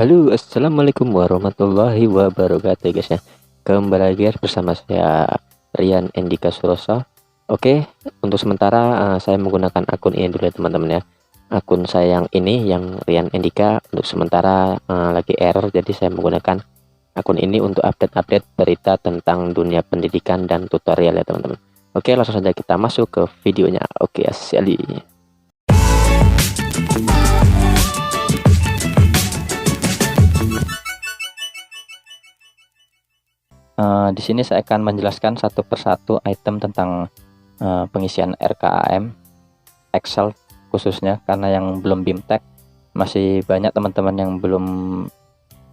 Halo, assalamualaikum warahmatullahi wabarakatuh, guys ya. Kembali lagi bersama saya Rian Endika Suroso. Oke, untuk sementara saya menggunakan akun ini dulu ya teman-teman ya. Akun saya yang ini, yang Rian Endika, untuk sementara lagi error, jadi saya menggunakan akun ini untuk update-update berita tentang dunia pendidikan dan tutorial ya teman-teman. Oke, langsung saja kita masuk ke videonya. Oke, asli. Di sini saya akan menjelaskan satu persatu item tentang pengisian RKAM Excel khususnya, karena yang belum BIMTEK masih banyak teman-teman yang belum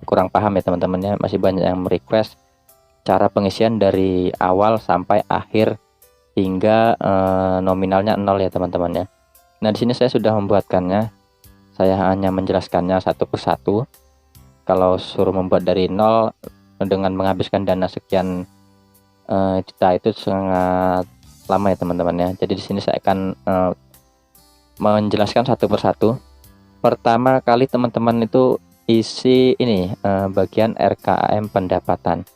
kurang paham ya teman-teman ya. Masih banyak yang request cara pengisian dari awal sampai akhir hingga nominalnya 0 ya teman-teman ya. Nah, di sini saya sudah membuatkannya. Saya hanya menjelaskannya satu persatu. Kalau suruh membuat dari 0 dengan menghabiskan dana sekian juta itu sangat lama ya teman-teman ya. Jadi di sini saya akan menjelaskan satu persatu. Pertama kali teman-teman itu isi ini bagian RKAM pendapatan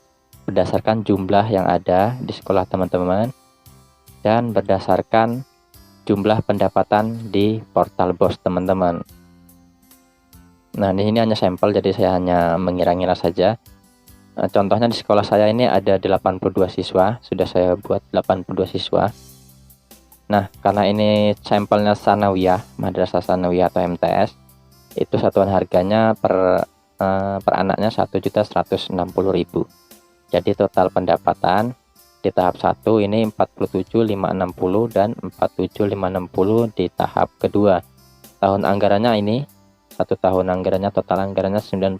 berdasarkan jumlah yang ada di sekolah teman-teman dan berdasarkan jumlah pendapatan di portal BOS teman-teman. Nah, ini hanya sampel, jadi saya hanya mengira-ngira saja. Contohnya di sekolah saya ini ada 82 siswa, sudah saya buat 82 siswa. Nah, karena ini sampelnya sanawiyah, madrasah sanawiyah atau MTS, itu satuan harganya per anaknya 1.160.000. Jadi total pendapatan di tahap 1 ini 47.560 dan 47.560 di tahap kedua. Tahun anggarannya ini satu tahun anggarannya, total anggarannya 95.120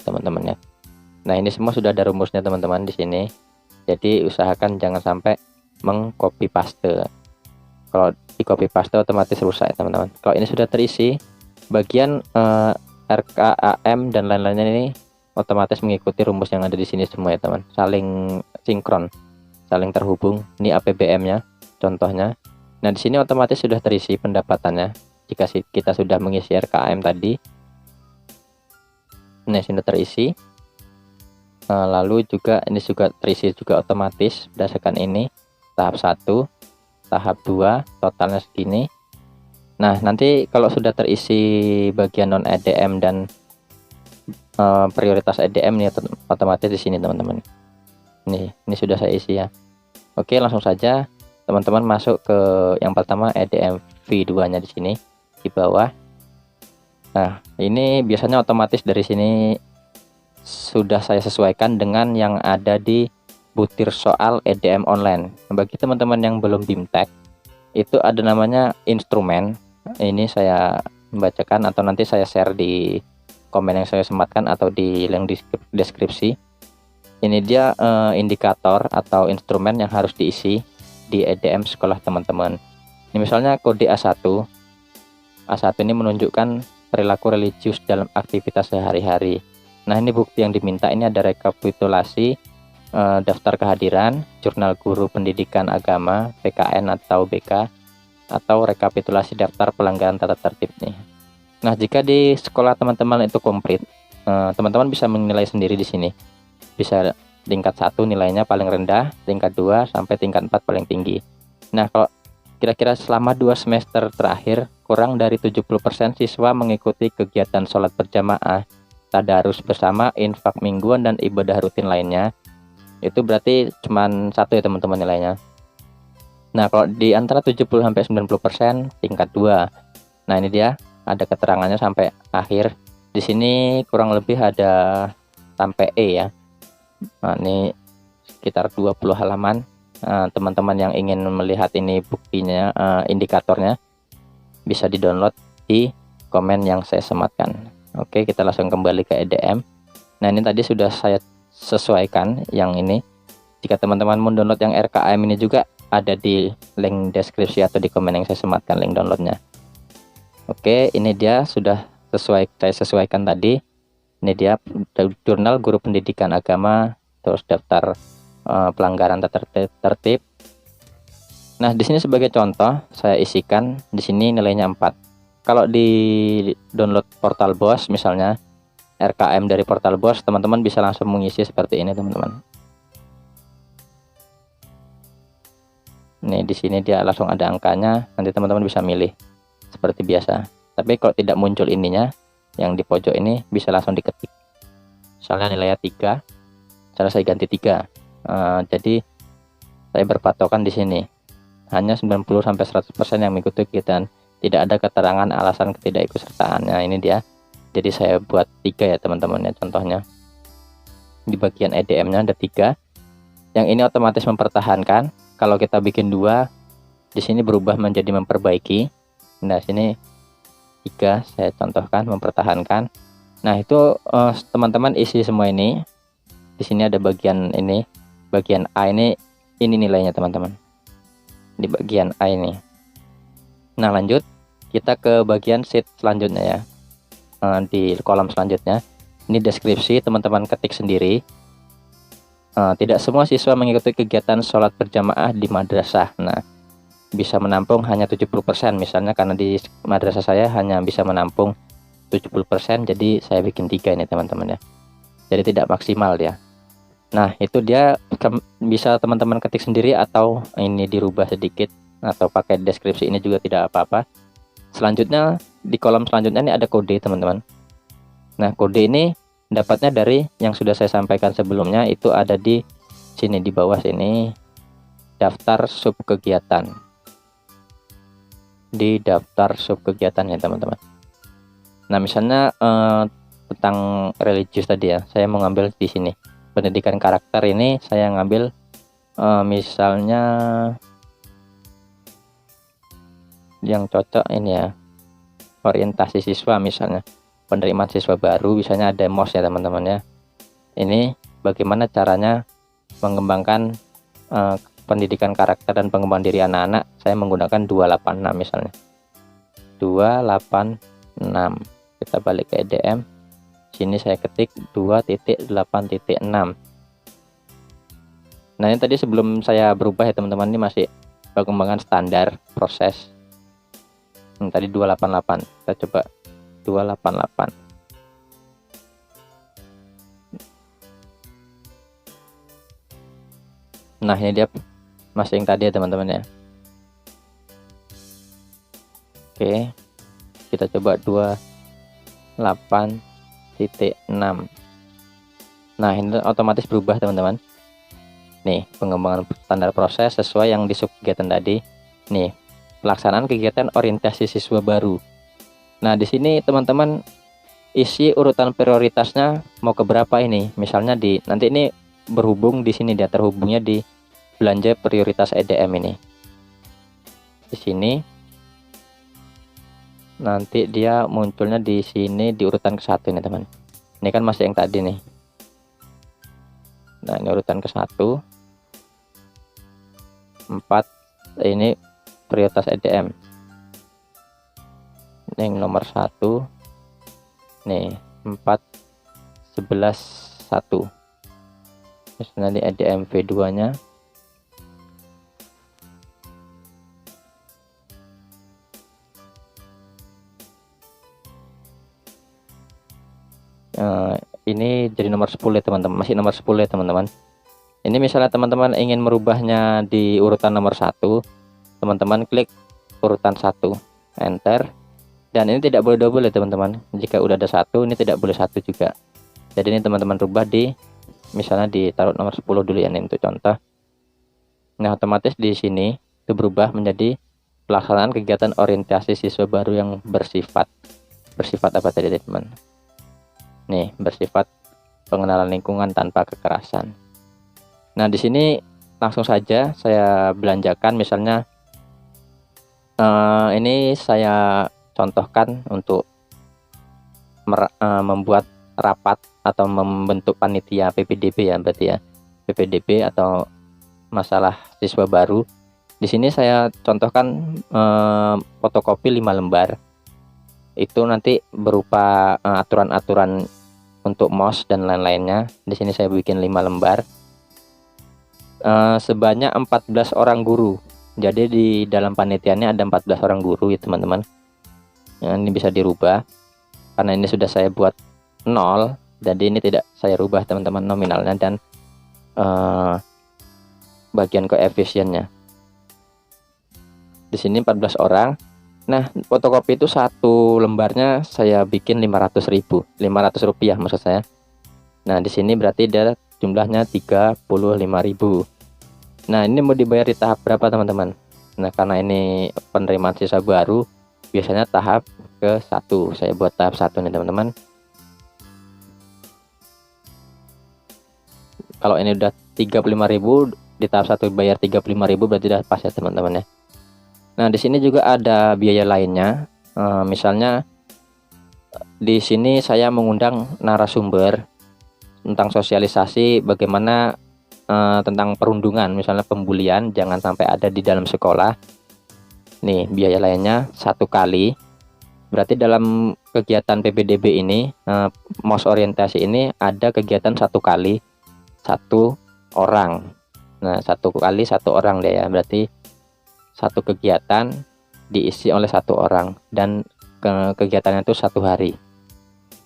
teman-teman ya. Nah, ini semua sudah ada rumusnya teman-teman di sini. Jadi usahakan jangan sampai mengcopy paste. Kalau di copy paste otomatis rusak ya teman-teman. Kalau ini sudah terisi, bagian RKAM dan lain-lainnya ini otomatis mengikuti rumus yang ada di sini semua ya teman. Saling sinkron, saling terhubung. Ini APBM-nya contohnya. Nah, di sini otomatis sudah terisi pendapatannya jika kita sudah mengisi RKAM tadi. Nah, sudah terisi. Lalu juga ini juga terisi juga otomatis berdasarkan ini tahap 1, tahap 2 totalnya segini. Nah, nanti kalau sudah terisi bagian non EDM dan prioritas EDM nih otomatis di sini teman-teman. Ini sudah saya isi ya. Oke, langsung saja teman-teman masuk ke yang pertama EDM V2 nya di sini di bawah. Nah, ini biasanya otomatis dari sini sudah saya sesuaikan dengan yang ada di butir soal EDM online. Bagi teman-teman yang belum BIMTEK, itu ada namanya instrumen. Ini saya membacakan atau nanti saya share di komen yang saya sematkan atau di link deskripsi. Ini dia indikator atau instrumen yang harus diisi di EDM sekolah teman-teman. Ini misalnya kode A1. A1 ini menunjukkan perilaku religius dalam aktivitas sehari-hari. Nah, ini bukti yang diminta, ini ada rekapitulasi daftar kehadiran, jurnal guru pendidikan agama, PKN atau BK, atau rekapitulasi daftar pelanggaran tata tertib nih. Nah, jika di sekolah teman-teman itu komplit, teman-teman bisa menilai sendiri di sini. Bisa tingkat 1 nilainya paling rendah, tingkat 2 sampai tingkat 4 paling tinggi. Nah, kalau kira-kira selama 2 semester terakhir, kurang dari 70% siswa mengikuti kegiatan sholat berjamaah, tadarus bersama, infak mingguan, dan ibadah rutin lainnya, itu berarti cuman 1 ya teman-teman nilainya. Nah, kalau di antara 70-90% tingkat 2. Nah, ini dia ada keterangannya sampai akhir. Di sini kurang lebih ada sampai E ya. Nah, ini sekitar 20 halaman. Teman-teman yang ingin melihat ini buktinya, indikatornya, bisa di-download di komen yang saya sematkan. Oke, kita langsung kembali ke EDM. Nah, ini tadi sudah saya sesuaikan yang ini. Jika teman-teman mau download yang RKAM ini juga ada di link deskripsi atau di komen yang saya sematkan link downloadnya. Oke, ini dia sudah saya sesuaikan tadi. Ini dia jurnal guru pendidikan agama, terus daftar pelanggaran tata tertib. Nah, di sini sebagai contoh saya isikan di sini nilainya 4. Kalau di download portal BOS misalnya, RKM dari portal BOS, teman-teman bisa langsung mengisi seperti ini teman-teman. Nih di sini dia langsung ada angkanya, nanti teman-teman bisa milih seperti biasa. Tapi kalau tidak muncul ininya, yang di pojok ini bisa langsung diketik. Misalnya nilainya 3, cara saya ganti 3. Jadi saya berpatokan di sini. Hanya 90-100% yang mengikuti kegiatan. Tidak ada keterangan alasan ketidakikutsertaan. Nah, ini dia. Jadi saya buat 3 ya teman-teman ya, contohnya. Di bagian EDM-nya ada 3. Yang ini otomatis mempertahankan. Kalau kita bikin 2, di sini berubah menjadi memperbaiki. Nah, sini 3 saya contohkan mempertahankan. Nah, itu teman-teman isi semua ini. Di sini ada bagian ini, bagian A ini nilainya teman-teman. Di bagian A ini. Nah, lanjut kita ke bagian sheet selanjutnya ya. Di kolom selanjutnya ini deskripsi, teman-teman ketik sendiri. Tidak semua siswa mengikuti kegiatan sholat berjamaah di madrasah. Nah, bisa menampung hanya 70% misalnya, karena di madrasah saya hanya bisa menampung 70%, jadi saya bikin 3 ini teman-teman ya. Jadi tidak maksimal ya. Nah, itu dia bisa teman-teman ketik sendiri atau ini dirubah sedikit, atau pakai deskripsi ini juga tidak apa-apa. Selanjutnya di kolom selanjutnya ini ada kode teman-teman. Nah, kode ini dapatnya dari yang sudah saya sampaikan sebelumnya, itu ada di sini di bawah sini, daftar sub kegiatan. Di daftar sub kegiatan ya teman-teman. Nah, misalnya tentang religius tadi ya, saya mau ngambil di sini pendidikan karakter, ini saya ngambil misalnya yang cocok ini ya, orientasi siswa, misalnya penerimaan siswa baru, misalnya ada MOS ya teman-teman ya. Ini bagaimana caranya mengembangkan pendidikan karakter dan pengembangan diri anak-anak, saya menggunakan 286 misalnya 286. Kita balik ke EDM, sini saya ketik 2.8.6. Nah, ini tadi sebelum saya berubah ya teman-teman, ini masih pengembangan standar proses. Tadi 288, kita coba 288. Nah, ini dia masih yang tadi ya teman-teman ya. Oke, kita coba 2.8.6. Nah, ini otomatis berubah teman-teman. Nih, pengembangan standar proses sesuai yang di sub kegiatan tadi. Nih, pelaksanaan kegiatan orientasi siswa baru. Nah, di sini teman-teman isi urutan prioritasnya mau ke berapa ini. Misalnya nanti ini berhubung di sini dia terhubungnya di belanja prioritas EDM ini. Di sini nanti dia munculnya di sini di urutan ke-1 ini teman. Ini kan masih yang tadi nih. Nah, ini urutan ke-1. 4 ini prioritas EDM. Ini yang nomor 1. Nih, 4 11 1. Terus nanti EDM V2 nya ini jadi nomor 10 ya teman-teman, masih nomor 10 ya teman-teman. Ini misalnya teman-teman ingin merubahnya di urutan nomor 1, teman-teman klik urutan 1, enter, dan ini tidak boleh double ya teman-teman. Jika udah ada 1, ini tidak boleh 1 juga. Jadi ini teman-teman rubah di misalnya ditaruh nomor 10 dulu ya, ini untuk contoh. Nah, otomatis di sini itu berubah menjadi pelaksanaan kegiatan orientasi siswa baru yang bersifat apa tadi teman? Nih, bersifat pengenalan lingkungan tanpa kekerasan. Nah, di sini langsung saja saya belanjakan, misalnya ini saya contohkan untuk membuat rapat atau membentuk panitia PPDB ya, berarti ya PPDB atau masalah siswa baru. Di sini saya contohkan fotokopi 5 lembar. Itu nanti berupa aturan-aturan untuk MOS dan lain-lainnya. Di sini saya bikin 5 lembar. Sebanyak 14 orang guru. Jadi di dalam panitianya ada 14 orang guru ya teman-teman. Ini bisa dirubah karena ini sudah saya buat 0, jadi ini tidak saya rubah teman-teman nominalnya dan bagian koefisiennya. Di sini 14 orang. Nah, fotokopi itu satu lembarnya saya bikin 500.000, 500 rupiah maksud saya. Nah, di sini berarti dia jumlahnya 35.000. Nah, ini mau dibayar di tahap berapa teman-teman? Nah, karena ini penerimaan siswa baru, biasanya tahap ke-1. Saya buat tahap 1 nih teman-teman. Kalau ini udah 35.000, di tahap 1 bayar 35.000 berarti udah pas ya teman-teman ya. Nah, di sini juga ada biaya lainnya. Misalnya di sini saya mengundang narasumber tentang sosialisasi bagaimana tentang perundungan, misalnya pembulian jangan sampai ada di dalam sekolah. Nih, biaya lainnya 1 kali. Berarti dalam kegiatan PPDB ini, MOS orientasi ini ada kegiatan 1 kali 1 orang. Nah, 1 kali 1 orang deh ya. Berarti 1 kegiatan diisi oleh 1 orang dan kegiatannya itu 1 hari.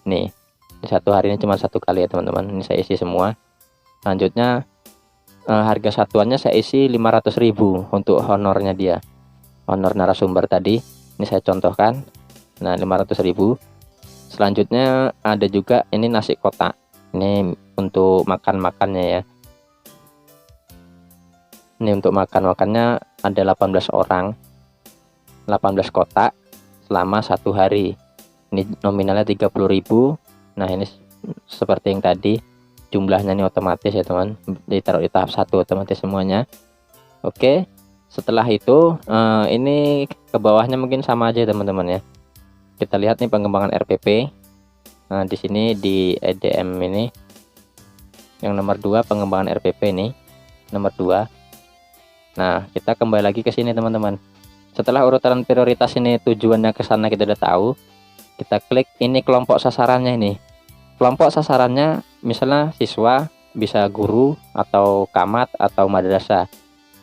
Nih, di 1 hari ini cuma 1 kali ya teman-teman. Ini saya isi semua. Selanjutnya harga satuannya saya isi 500.000 untuk honornya dia. Honor narasumber tadi. Ini saya contohkan. Nah, 500.000. Selanjutnya ada juga ini nasi kotak. Ini untuk makan-makannya ya. Ini untuk makan-makannya ada 18 orang. 18 kotak selama 1 hari. Ini nominalnya 30.000. Nah, ini seperti yang tadi. Jumlahnya ini otomatis ya teman. Ditaruh di tahap 1 otomatis semuanya. Oke. Setelah itu ini ke bawahnya mungkin sama aja teman-teman ya. Kita lihat nih pengembangan RPP. Nah, di sini di EDM ini yang nomor 2 pengembangan RPP ini nomor 2. Nah, kita kembali lagi ke sini teman-teman. Setelah urutan prioritas ini tujuannya ke sana kita udah tahu. Kita klik ini kelompok sasarannya ini. Kelompok sasarannya misalnya siswa, bisa guru atau camat atau madrasah.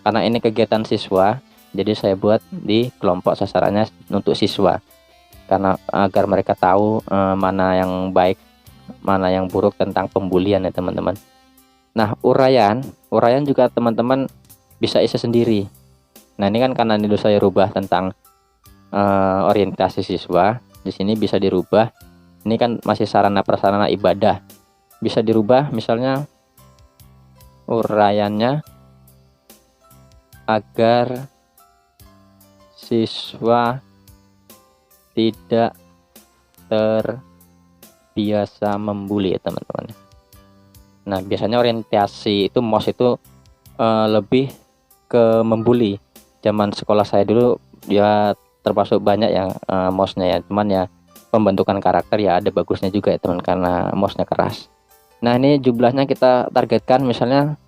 Karena ini kegiatan siswa, jadi saya buat di kelompok sasarannya untuk siswa. Karena agar mereka tahu mana yang baik, mana yang buruk tentang pembulian ya teman-teman. Nah, uraian juga teman-teman bisa isi sendiri. Nah, ini kan karena dulu saya rubah tentang orientasi siswa. Di sini bisa dirubah. Ini kan masih sarana prasarana ibadah. Bisa dirubah misalnya uraiannya agar siswa tidak terbiasa membuli ya teman-teman. Nah, biasanya orientasi itu MOS itu lebih ke membuli. Zaman sekolah saya dulu ya termasuk banyak yang MOS-nya ya, cuman ya pembentukan karakter ya ada bagusnya juga ya teman karena MOS-nya keras. Nah, ini jumlahnya kita targetkan misalnya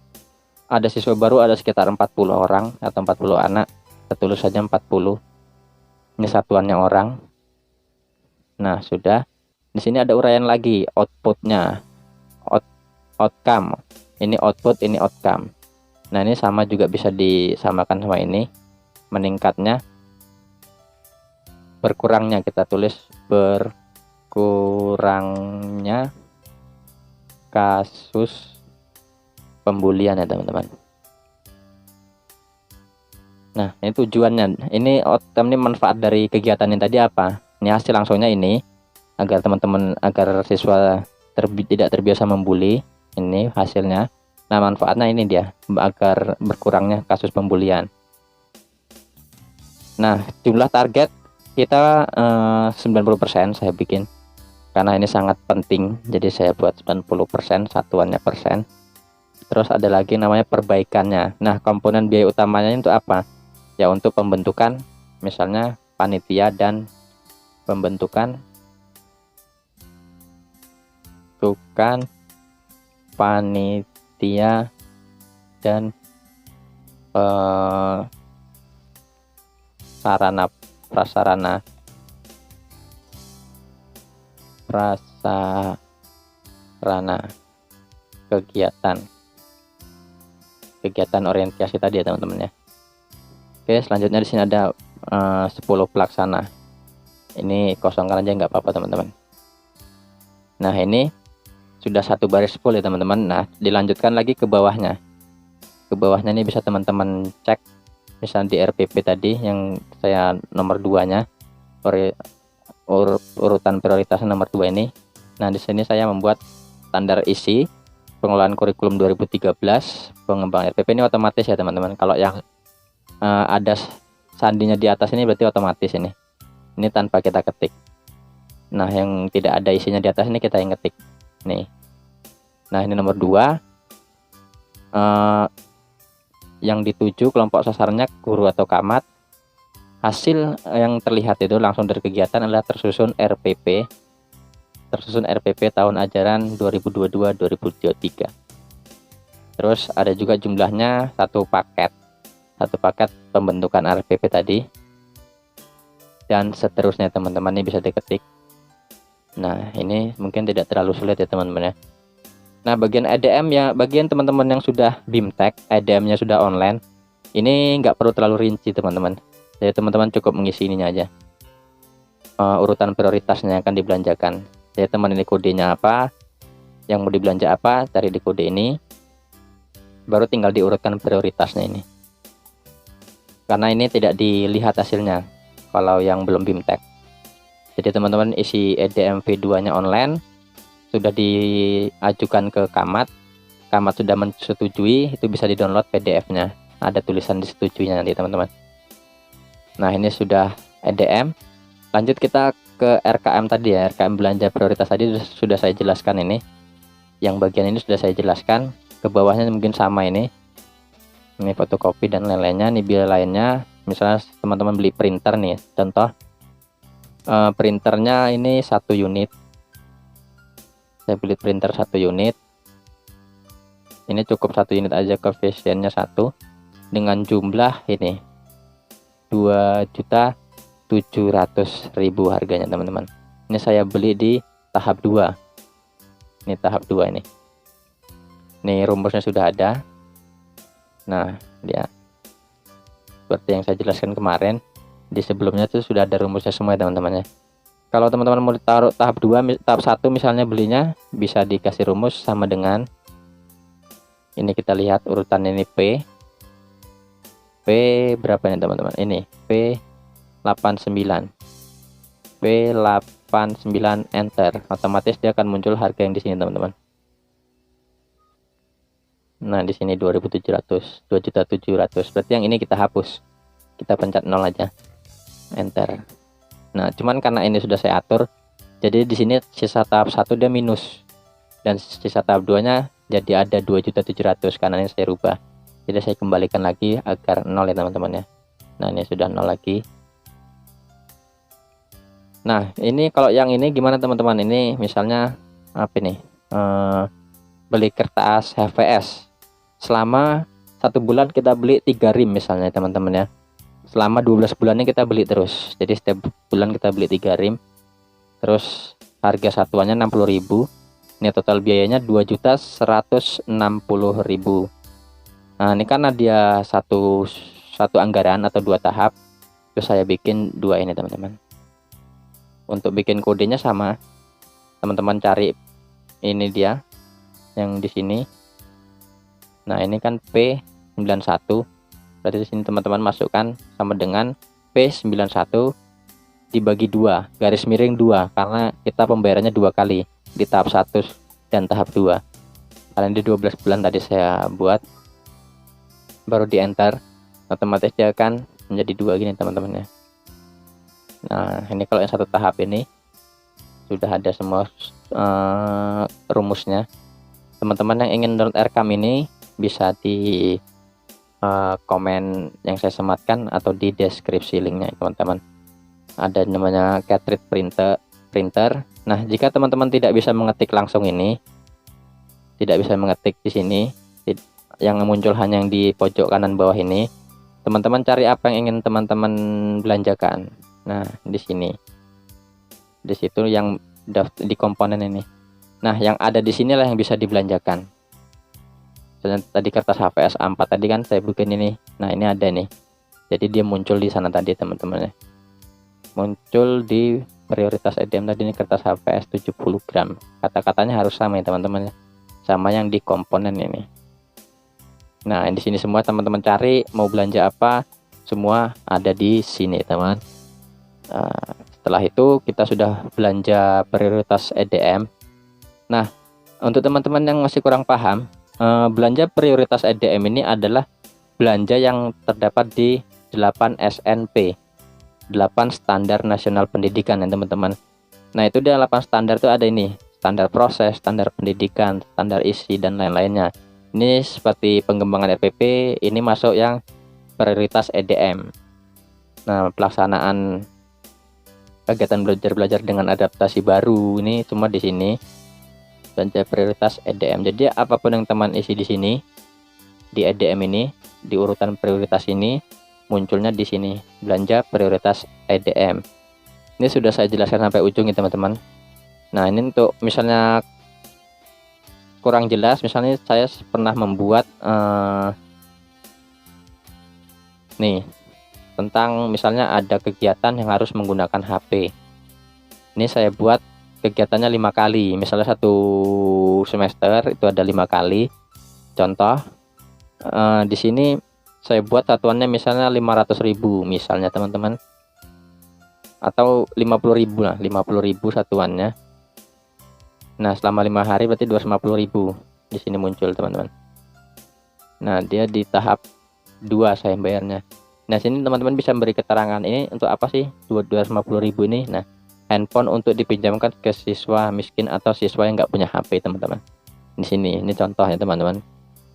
ada siswa baru ada sekitar 40 orang atau 40 anak. Kita tulis saja 40. Ini satuannya orang. Nah, sudah. Di sini ada uraian lagi outputnya. Outcome. Ini output, ini outcome. Nah, ini sama juga bisa disamakan sama ini. Meningkatnya, berkurangnya kita tulis berkurangnya kasus pembulian ya teman-teman. Nah, ini tujuannya. Ini outcome, ini manfaat dari kegiatan yang tadi apa? Ini hasil langsungnya ini agar teman-teman, agar siswa tidak terbiasa membuli. Ini hasilnya. Nah, manfaatnya ini dia, agar berkurangnya kasus pembulian. Nah, jumlah target kita 90% saya bikin. Karena ini sangat penting, jadi saya buat 90%, satuannya persen. Terus ada lagi namanya perbaikannya. Nah, komponen biaya utamanya itu apa? Ya, untuk pembentukan, misalnya panitia dan pembentukan panitia dan sarana prasarana kegiatan orientasi tadi ya teman-teman ya. Oke, selanjutnya di sini ada 10 pelaksana. Ini kosongkan aja nggak apa-apa teman-teman. Nah, ini sudah satu baris full ya teman-teman. Nah, dilanjutkan lagi ke bawahnya. Ke bawahnya ini bisa teman-teman cek, misalnya di RPP tadi yang saya nomor 2-nya, urutan prioritas nomor 2 ini. Nah, di sini saya membuat standar isi pengelolaan kurikulum 2013 pengembangan RPP. Ini otomatis ya teman-teman. Kalau yang ada sandinya di atas ini berarti otomatis ini tanpa kita ketik. Nah, yang tidak ada isinya di atas ini kita yang ketik nih. Nah, ini nomor 2, yang dituju kelompok sasarannya guru atau camat. Hasil yang terlihat itu langsung dari kegiatan adalah tersusun RPP tahun ajaran 2022-2023. Terus ada juga jumlahnya satu paket pembentukan RPP tadi, dan seterusnya teman-teman. Ini bisa diketik. Nah, ini mungkin tidak terlalu sulit ya teman-teman ya. Nah, bagian EDM ya, bagian teman-teman yang sudah BIMTEK, EDM-nya sudah online, ini nggak perlu terlalu rinci teman-teman. Jadi teman-teman cukup mengisi ininya aja, urutan prioritasnya yang akan dibelanjakan. Jadi teman, ini kodenya apa, yang mau dibelanja apa, cari di kode ini, baru tinggal diurutkan prioritasnya ini. Karena ini tidak dilihat hasilnya kalau yang belum BIMTEK. Jadi teman-teman isi EDM V2-nya online, sudah diajukan ke Camat sudah menyetujui, itu bisa di-download PDF-nya. Ada tulisan disetujuinya nanti teman-teman. Nah, ini sudah EDM. Lanjut kita ke RKM tadi ya, RKM belanja prioritas tadi sudah saya jelaskan ini. Yang bagian ini sudah saya jelaskan. Ke bawahnya mungkin sama ini. Ini fotokopi dan lain-lainnya. Ini biaya lainnya, misalnya teman-teman beli printer nih, contoh printernya ini 1 unit. Saya beli printer 1 unit. Ini cukup 1 unit aja, koefisiennya 1, dengan jumlah ini 2.700.000 harganya teman-teman. Ini saya beli di tahap 2. Ini tahap 2 ini. Ini rumusnya sudah ada. Nah, dia seperti yang saya jelaskan kemarin. Di sebelumnya itu sudah ada rumusnya semua teman-teman ya. Kalau teman-teman mau ditaruh tahap 2, tahap 1 misalnya belinya, bisa dikasih rumus sama dengan ini. Kita lihat urutan ini P berapa nih teman-teman? Ini P89 enter. Otomatis dia akan muncul harga yang di sini teman-teman. Nah, di sini 2.700, 2.700. Berarti yang ini kita hapus. Kita pencet 0 aja. Enter. Nah, cuman karena ini sudah saya atur, jadi di sini sisa tahap 1 dia minus, dan sisa tahap 2-nya jadi ada 2.700.000 karena ini saya rubah. Jadi saya kembalikan lagi agar 0 ya teman-teman ya. Nah, ini sudah 0 lagi. Nah, ini kalau yang ini gimana teman-teman? Ini misalnya apa nih? Beli kertas HVS. Selama 1 bulan kita beli 3 rim misalnya teman-teman ya. Selama 12 bulannya kita beli terus. Jadi setiap bulan kita beli 3 rim. Terus harga satuannya 60.000. Ini total biayanya 2.160.000. Nah, ini karena dia satu anggaran atau 2 tahap, terus saya bikin 2 ini teman-teman. Untuk bikin kodenya sama. Teman-teman cari ini dia yang di sini. Nah, ini kan P91. Berarti di sini teman-teman masukkan sama dengan P91 dibagi 2, garis miring 2, karena kita pembayarannya 2 kali, di tahap 1 dan tahap 2. Karena di 12 bulan tadi saya buat, baru di enter, otomatis dia akan menjadi 2 gini teman-teman ya. Nah, ini kalau yang 1 tahap ini sudah ada semua rumusnya. Teman-teman yang ingin download RKM ini bisa di komen yang saya sematkan atau di deskripsi linknya teman-teman. Ada namanya cartridge printer. Nah, jika teman-teman tidak bisa mengetik langsung ini, tidak bisa mengetik di sini, yang muncul hanya yang di pojok kanan bawah ini, teman-teman cari apa yang ingin teman-teman belanjakan. Nah, di sini, di situ yang di komponen ini. Nah, yang ada di sinilah yang bisa dibelanjakan. Tadi kertas HVS A4 tadi kan saya bikin ini. Nah, ini ada nih. Jadi dia muncul di sana tadi teman-teman ya. Muncul di prioritas EDM tadi ini kertas HVS 70 gram. Kata-katanya harus sama ya teman-teman, sama yang di komponen ini. Nah, di sini semua teman-teman cari mau belanja apa, semua ada di sini teman. Setelah itu kita sudah belanja prioritas EDM. Nah, untuk teman-teman yang masih kurang paham, belanja prioritas EDM ini adalah belanja yang terdapat di 8 SNP, 8 standar nasional pendidikan ya teman-teman. Nah, itu di 8 standar itu ada ini, standar proses, standar pendidikan, standar isi, dan lain-lainnya. Ini seperti pengembangan RPP, ini masuk yang prioritas EDM. Nah, pelaksanaan kegiatan belajar dengan adaptasi baru ini cuma di sini, belanja prioritas EDM. Jadi apapun yang teman isi di sini, di EDM ini, di urutan prioritas ini, munculnya di sini, belanja prioritas EDM. Ini sudah saya jelaskan sampai ujung ya teman-teman. Nah, ini untuk misalnya kurang jelas, misalnya saya pernah membuat nih tentang misalnya ada kegiatan yang harus menggunakan HP. Ini saya buat kegiatannya 5 kali, misalnya satu semester itu ada 5 kali. Contoh di sini saya buat satuannya misalnya 500.000 misalnya teman-teman, atau 50.000 lah, 50.000 satuannya. Nah, selama 5 hari berarti 250.000 di sini muncul teman-teman. Nah, dia di tahap 2 saya bayarnya. Nah, sini teman-teman bisa memberi keterangan ini untuk apa sih 250.000 ini. Nah, handphone untuk dipinjamkan ke siswa miskin atau siswa yang nggak punya HP teman-teman. Di sini ini contohnya teman-teman.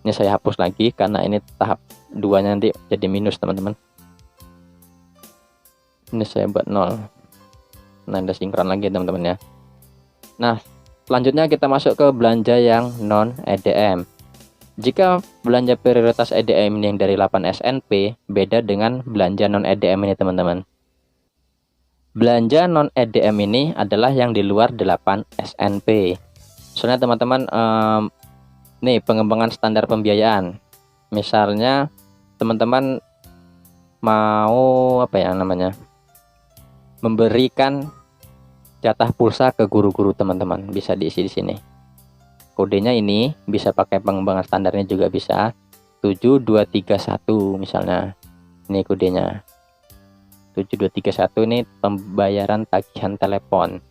Ini saya hapus lagi karena ini tahap 2 nanti jadi minus teman-teman. Ini saya buat 0. Nah, ada sinkron lagi teman-teman ya. Nah, selanjutnya kita masuk ke belanja yang non EDM. Jika belanja prioritas EDM ini yang dari 8 SNP beda dengan belanja non EDM ini teman-teman. Belanja non EDM ini adalah yang di luar 8 SNP. Soalnya teman-teman nih pengembangan standar pembiayaan. Misalnya teman-teman mau apa ya namanya? Memberikan jatah pulsa ke guru-guru teman-teman, bisa diisi di sini. Kodenya ini bisa pakai pengembangan standarnya juga bisa. 7231 misalnya. Ini kodenya. 7231 ini pembayaran tagihan telepon.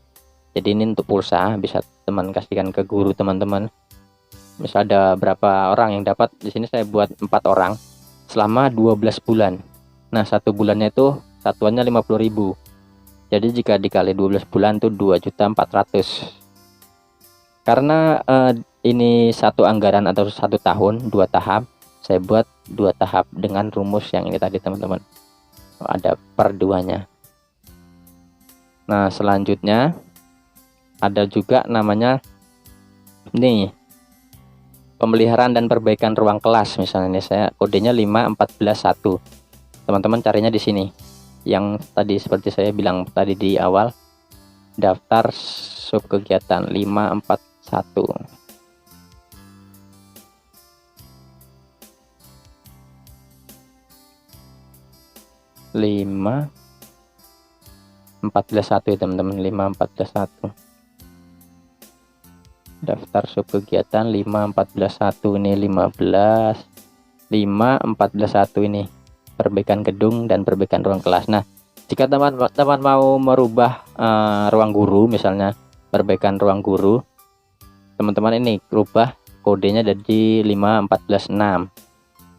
Jadi ini untuk pulsa, bisa teman kasihkan ke guru teman-teman. Misal ada berapa orang yang dapat, di sini saya buat 4 orang selama 12 bulan. Nah, 1 bulannya itu satuannya 50.000. Jadi jika dikali 12 bulan itu 2.400.000. Karena ini satu anggaran atau 1 tahun 2 tahap, saya buat 2 tahap dengan rumus yang ini tadi teman-teman. Ada per 2-nya. Nah, selanjutnya ada juga namanya nih pemeliharaan dan perbaikan ruang kelas. Misalnya ini saya kodenya 5141. Teman-teman carinya di sini. Yang tadi seperti saya bilang tadi di awal, daftar subkegiatan 541. Lima 14.1 ya teman-teman, 5.14.1 daftar subkegiatan 5.14.1 ini 5.14.1 ini perbaikan gedung dan perbaikan ruang kelas. Nah, jika teman-teman mau merubah ruang guru, misalnya perbaikan ruang guru, teman-teman ini rubah kodenya dari 5.14.6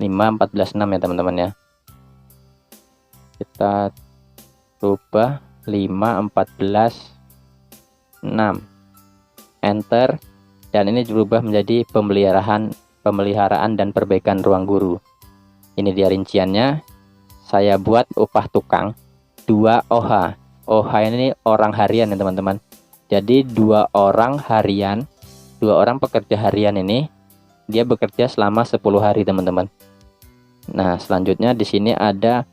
ya teman-teman ya. Kita rubah 5.14.6, enter, dan ini berubah menjadi pemeliharaan dan perbaikan ruang guru. Ini dia rinciannya. Saya buat upah tukang 2 OH. OH ini orang harian ya teman-teman. Jadi 2 orang harian, 2 orang pekerja harian ini dia bekerja selama 10 hari teman-teman. Nah, selanjutnya di sini ada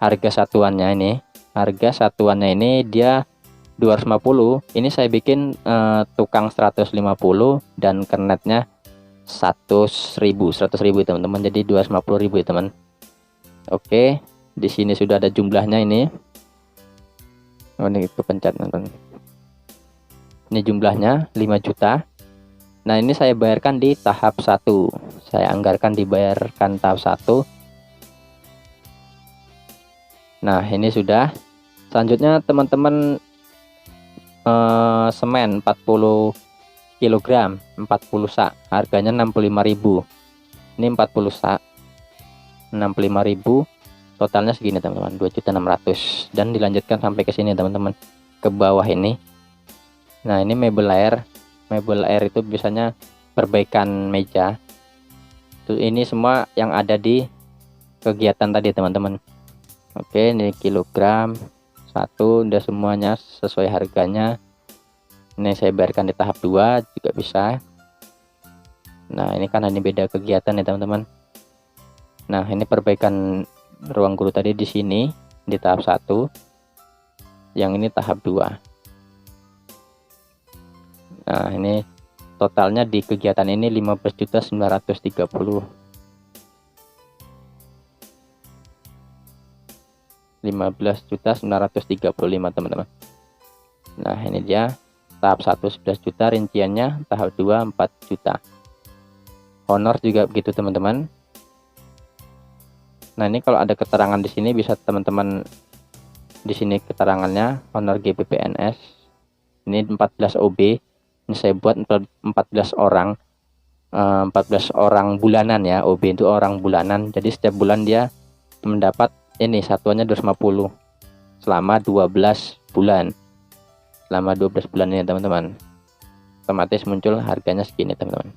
harga satuannya ini. Harga satuannya ini dia 250. Ini saya bikin tukang 150 dan kernetnya 100.000 teman-teman. Jadi 250.000 ya teman. Oke, di sini sudah ada jumlahnya ini. Oh, ini kepencet teman-teman. Ini jumlahnya 5 juta. Nah, ini saya bayarkan di tahap 1. Saya anggarkan dibayarkan tahap 1. Nah, ini sudah. Selanjutnya teman-teman semen 40 kg 40 sak, harganya 65.000. Ini 40 sak 65.000, totalnya segini teman-teman, 2.600.000. Dan dilanjutkan sampai ke sini teman-teman, ke bawah ini. Nah, ini mebel air itu biasanya perbaikan meja. Tuh, ini semua yang ada di kegiatan tadi teman-teman. Oke, ini kilogram 1, udah semuanya sesuai harganya. Ini saya bayarkan di tahap 2 juga bisa. Nah, ini kan ini beda kegiatan ya teman-teman. Nah, ini perbaikan ruang guru tadi di sini di tahap 1. Yang ini tahap 2. Nah, ini totalnya di kegiatan ini 15.930. 15.935 teman-teman. Nah, ini dia tahap 1 11 juta rinciannya, tahap 2 4 juta. Honor juga begitu teman-teman. Nah, ini kalau ada keterangan di sini bisa teman-teman di sini keterangannya, honor GBPNS. Ini 14 OB. Ini saya buat 14 orang. 14 orang bulanan ya, OB itu orang bulanan. Jadi setiap bulan dia mendapat ini satuannya 250 selama 12 bulan. Selama 12 bulan ini teman-teman, otomatis muncul harganya segini teman-teman.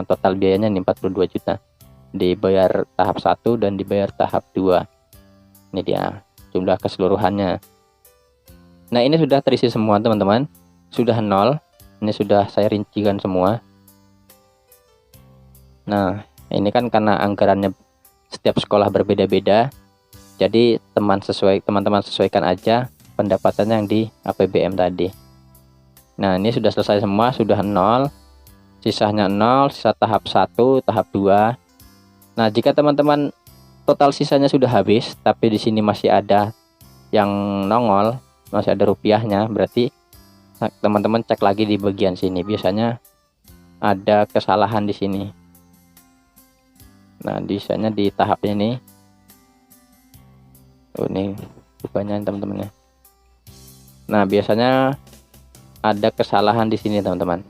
Total biayanya ini 42 juta, dibayar tahap 1 dan dibayar tahap 2. Ini dia jumlah keseluruhannya. Nah, ini sudah terisi semua teman-teman, sudah 0. Ini sudah saya rincikan semua. Nah, ini kan karena anggarannya setiap sekolah berbeda-beda, jadi teman-teman sesuaikan aja pendapatannya yang di APBM tadi. Nah, ini sudah selesai semua, sudah 0. Sisanya 0, sisa tahap 1, tahap 2. Nah, jika teman-teman total sisanya sudah habis, tapi di sini masih ada yang nongol, masih ada rupiahnya, berarti teman-teman cek lagi di bagian sini. Biasanya ada kesalahan di sini. Nah, biasanya di tahap ini. Oh, ini rupanya teman-teman ya. Nah, biasanya ada kesalahan di sini teman-teman.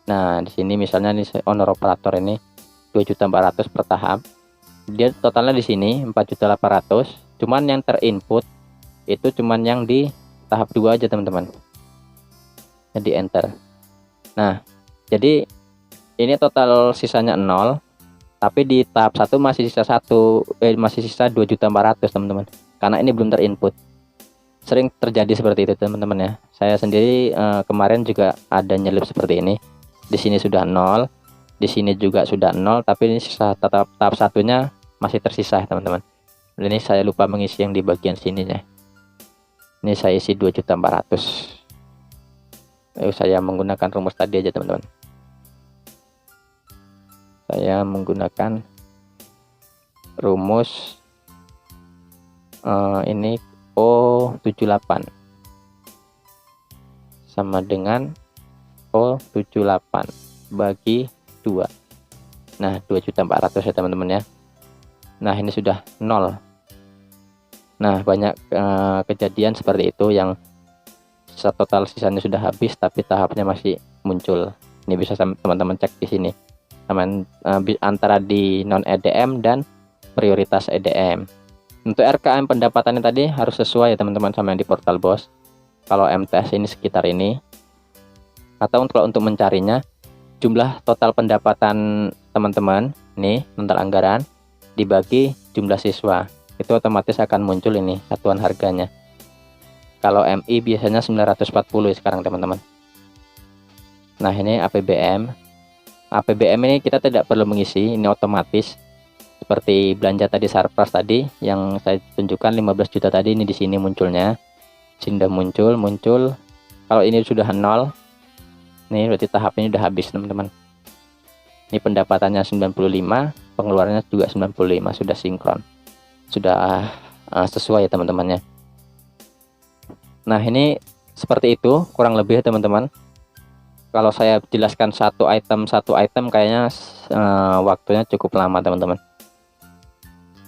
Nah, di sini misalnya nih honor operator ini 2.400.000 per tahap. Dia totalnya di sini 4.800.000. Cuman yang terinput itu cuman yang di tahap 2 aja teman-teman. Jadi enter. Nah, jadi ini total sisanya 0. Tapi di tahap 1 masih sisa 2.400.000 teman-teman. Karena ini belum terinput. Sering terjadi seperti itu teman-teman ya. Saya sendiri kemarin juga ada nyelip seperti ini. Di sini sudah 0, di sini juga sudah 0, tapi ini sisa tahap satunya masih tersisa teman-teman. Ini saya lupa mengisi yang di bagian sininya. Ini saya isi 2.400.000. Saya menggunakan rumus tadi aja teman-teman. Saya menggunakan rumus ini O78 sama dengan O78 bagi 2. Nah, 2.400.000 ya teman-teman ya. Nah, ini sudah 0. Nah, banyak kejadian seperti itu yang total sisanya sudah habis tapi tahapnya masih muncul. Ini bisa teman-teman cek di sini. Antara di non EDM dan prioritas EDM. Untuk RKM pendapatannya tadi harus sesuai ya teman-teman sama yang di portal BOS. Kalau MTS ini sekitar ini. Atau untuk mencarinya, jumlah total pendapatan teman-teman nih, total anggaran dibagi jumlah siswa, itu otomatis akan muncul ini satuan harganya. Kalau MI biasanya 940 sekarang teman-teman. Nah, ini APBM ini kita tidak perlu mengisi, ini otomatis. Seperti belanja tadi Sarpras tadi yang saya tunjukkan 15 juta tadi, ini di sini munculnya. Sudah muncul. Kalau ini sudah 0, ini berarti tahap ini udah habis teman-teman. Ini pendapatannya 95, pengeluarannya juga 95, sudah sinkron. Sudah sesuai ya teman-teman ya. Nah ini seperti itu kurang lebih ya teman-teman. Kalau saya jelaskan satu item kayaknya waktunya cukup lama teman-teman.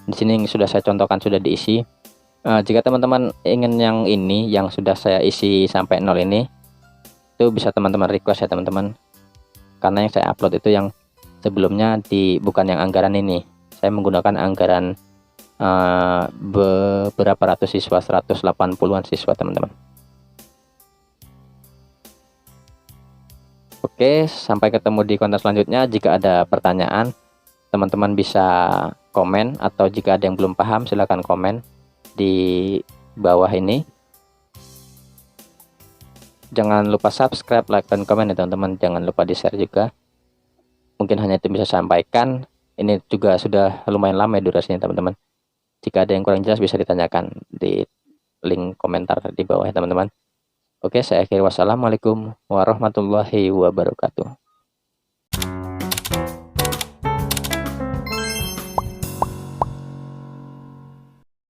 Di sini sudah saya contohkan, sudah diisi. Jika teman-teman ingin yang ini yang sudah saya isi sampai 0 ini, itu bisa teman-teman request ya teman-teman, karena yang saya upload itu yang sebelumnya bukan yang anggaran ini. Saya menggunakan anggaran beberapa ratus siswa, 180-an siswa teman-teman. Oke, sampai ketemu di konten selanjutnya. Jika ada pertanyaan, teman-teman bisa komen, atau jika ada yang belum paham silahkan komen di bawah ini. Jangan lupa subscribe, like, dan komen ya teman-teman. Jangan lupa di share juga. Mungkin hanya itu bisa sampaikan. Ini juga sudah lumayan lama ya durasinya teman-teman. Jika ada yang kurang jelas bisa ditanyakan di link komentar di bawah ya teman-teman. Oke, saya akhiri. Wassalamualaikum warahmatullahi wabarakatuh.